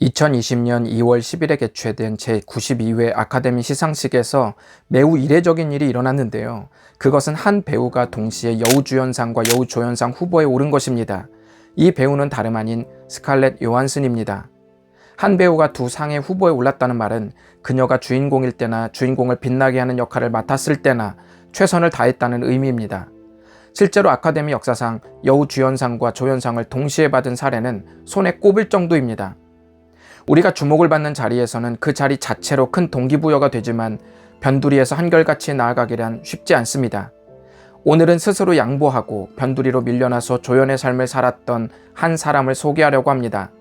2020년 2월 10일에 개최된 제92회 아카데미 시상식에서 매우 이례적인 일이 일어났는데요. 그것은 한 배우가 동시에 여우주연상과 여우조연상 후보에 오른 것입니다. 이 배우는 다름 아닌 스칼렛 요한슨입니다. 한 배우가 두 상의 후보에 올랐다는 말은 그녀가 주인공일 때나 주인공을 빛나게 하는 역할을 맡았을 때나 최선을 다했다는 의미입니다. 실제로 아카데미 역사상 여우주연상과 조연상을 동시에 받은 사례는 손에 꼽을 정도입니다. 우리가 주목을 받는 자리에서는 그 자리 자체로 큰 동기부여가 되지만 변두리에서 한결같이 나아가기란 쉽지 않습니다. 오늘은 스스로 양보하고 변두리로 밀려나서 조연의 삶을 살았던 한 사람을 소개하려고 합니다.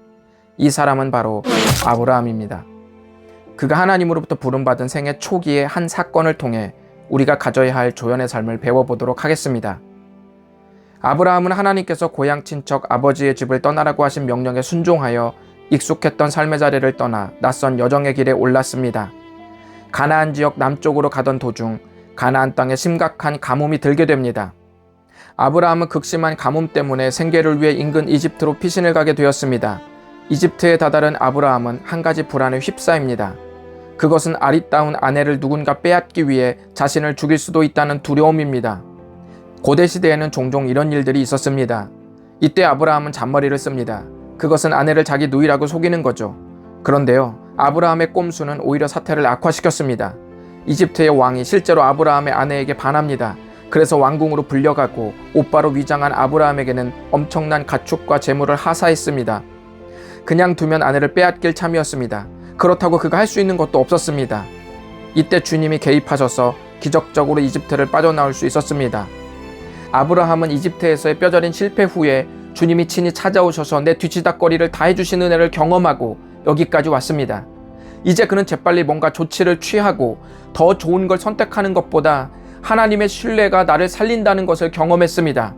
이 사람은 바로 아브라함입니다. 그가 하나님으로부터 부름받은 생애 초기의 한 사건을 통해 우리가 가져야 할 조연의 삶을 배워보도록 하겠습니다. 아브라함은 하나님께서 고향 친척 아버지의 집을 떠나라고 하신 명령에 순종하여 익숙했던 삶의 자리를 떠나 낯선 여정의 길에 올랐습니다. 가나안 지역 남쪽으로 가던 도중 가나안 땅에 심각한 가뭄이 들게 됩니다. 아브라함은 극심한 가뭄 때문에 생계를 위해 인근 이집트로 피신을 가게 되었습니다. 이집트에 다다른 아브라함은 한 가지 불안에 휩싸입니다. 그것은 아리따운 아내를 누군가 빼앗기 위해 자신을 죽일 수도 있다는 두려움입니다. 고대 시대에는 종종 이런 일들이 있었습니다. 이때 아브라함은 잔머리를 씁니다. 그것은 아내를 자기 누이라고 속이는 거죠. 그런데요, 아브라함의 꼼수는 오히려 사태를 악화시켰습니다. 이집트의 왕이 실제로 아브라함의 아내에게 반합니다. 그래서 왕궁으로 불려가고 오빠로 위장한 아브라함에게는 엄청난 가축과 재물을 하사했습니다. 그냥 두면 아내를 빼앗길 참이었습니다. 그렇다고 그가 할 수 있는 것도 없었습니다. 이때 주님이 개입하셔서 기적적으로 이집트를 빠져나올 수 있었습니다. 아브라함은 이집트에서의 뼈저린 실패 후에 주님이 친히 찾아오셔서 내 뒤치다꺼리를 다 해주신 은혜를 경험하고 여기까지 왔습니다. 이제 그는 재빨리 뭔가 조치를 취하고 더 좋은 걸 선택하는 것보다 하나님의 신뢰가 나를 살린다는 것을 경험했습니다.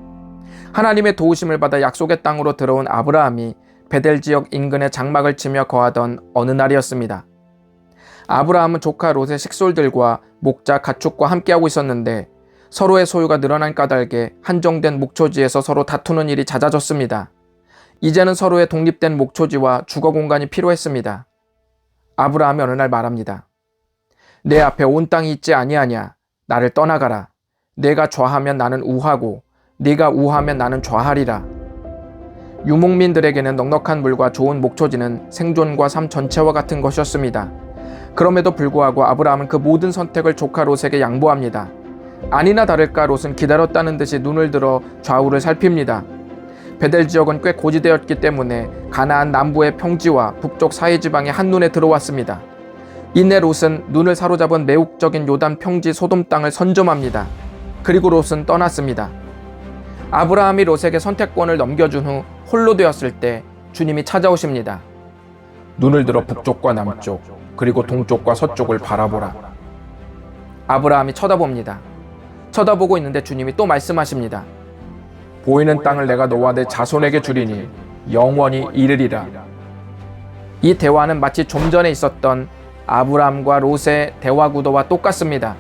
하나님의 도우심을 받아 약속의 땅으로 들어온 아브라함이 베델 지역 인근에 장막을 치며 거하던 어느 날이었습니다. 아브라함은 조카 롯의 식솔들과 목자 가축과 함께하고 있었는데 서로의 소유가 늘어난 까닭에 한정된 목초지에서 서로 다투는 일이 잦아졌습니다. 이제는 서로의 독립된 목초지와 주거 공간이 필요했습니다. 아브라함이 어느 날 말합니다. 내 앞에 온 땅이 있지 아니하냐. 나를 떠나가라. 내가 좌하면 나는 우하고 네가 우하면 나는 좌하리라. 유목민들에게는 넉넉한 물과 좋은 목초지는 생존과 삶 전체와 같은 것이었습니다. 그럼에도 불구하고 아브라함은 그 모든 선택을 조카 롯에게 양보합니다. 아니나 다를까 롯은 기다렸다는 듯이 눈을 들어 좌우를 살핍니다. 베델 지역은 꽤 고지되었기 때문에 가나안 남부의 평지와 북쪽 사해지방의 한눈에 들어왔습니다. 이내 롯은 눈을 사로잡은 매혹적인 요단 평지 소돔 땅을 선점합니다. 그리고 롯은 떠났습니다. 아브라함이 롯에게 선택권을 넘겨준 후 홀로 되었을 때 주님이 찾아오십니다. 눈을 들어 북쪽과 남쪽 그리고 동쪽과 서쪽을 바라보라. 아브라함이 쳐다봅니다. 쳐다보고 있는데 주님이 또 말씀하십니다. 보이는 땅을 내가 너와 내 자손에게 주리니 영원히 이르리라. 이 대화는 마치 좀 전에 있었던 아브라함과 롯의 대화 구도와 똑같습니다.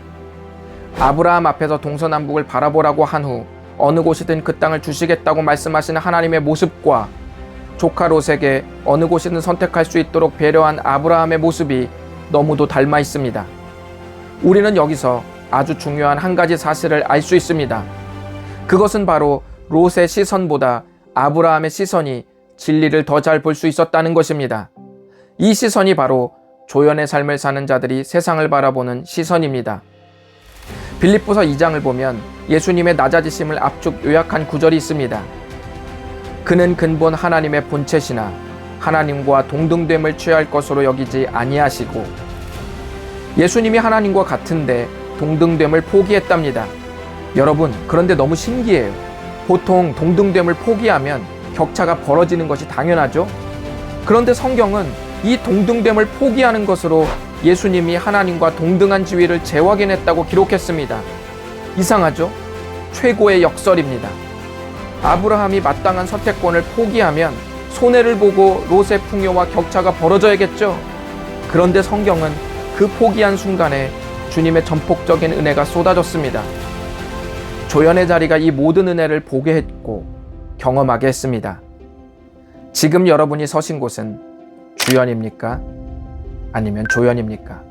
아브라함 앞에서 동서남북을 바라보라고 한 후 어느 곳이든 그 땅을 주시겠다고 말씀하시는 하나님의 모습과 조카 롯에게 어느 곳이든 선택할 수 있도록 배려한 아브라함의 모습이 너무도 닮아 있습니다. 우리는 여기서 아주 중요한 한 가지 사실을 알 수 있습니다. 그것은 바로 롯의 시선보다 아브라함의 시선이 진리를 더 잘 볼 수 있었다는 것입니다. 이 시선이 바로 조연의 삶을 사는 자들이 세상을 바라보는 시선입니다. 빌립보서 2장을 보면 예수님의 낮아지심을 압축 요약한 구절이 있습니다. 그는 근본 하나님의 본체시나 하나님과 동등됨을 취할 것으로 여기지 아니하시고, 예수님이 하나님과 같은데 동등됨을 포기했답니다. 여러분, 그런데 너무 신기해요. 보통 동등됨을 포기하면 격차가 벌어지는 것이 당연하죠. 그런데 성경은 이 동등됨을 포기하는 것으로 예수님이 하나님과 동등한 지위를 재확인했다고 기록했습니다. 이상하죠? 최고의 역설입니다. 아브라함이 마땅한 선택권을 포기하면 손해를 보고 롯의 풍요와 격차가 벌어져야겠죠. 그런데 성경은 그 포기한 순간에 주님의 전폭적인 은혜가 쏟아졌습니다. 조연의 자리가 이 모든 은혜를 보게 했고 경험하게 했습니다. 지금 여러분이 서신 곳은 주연입니까? 아니면 조연입니까?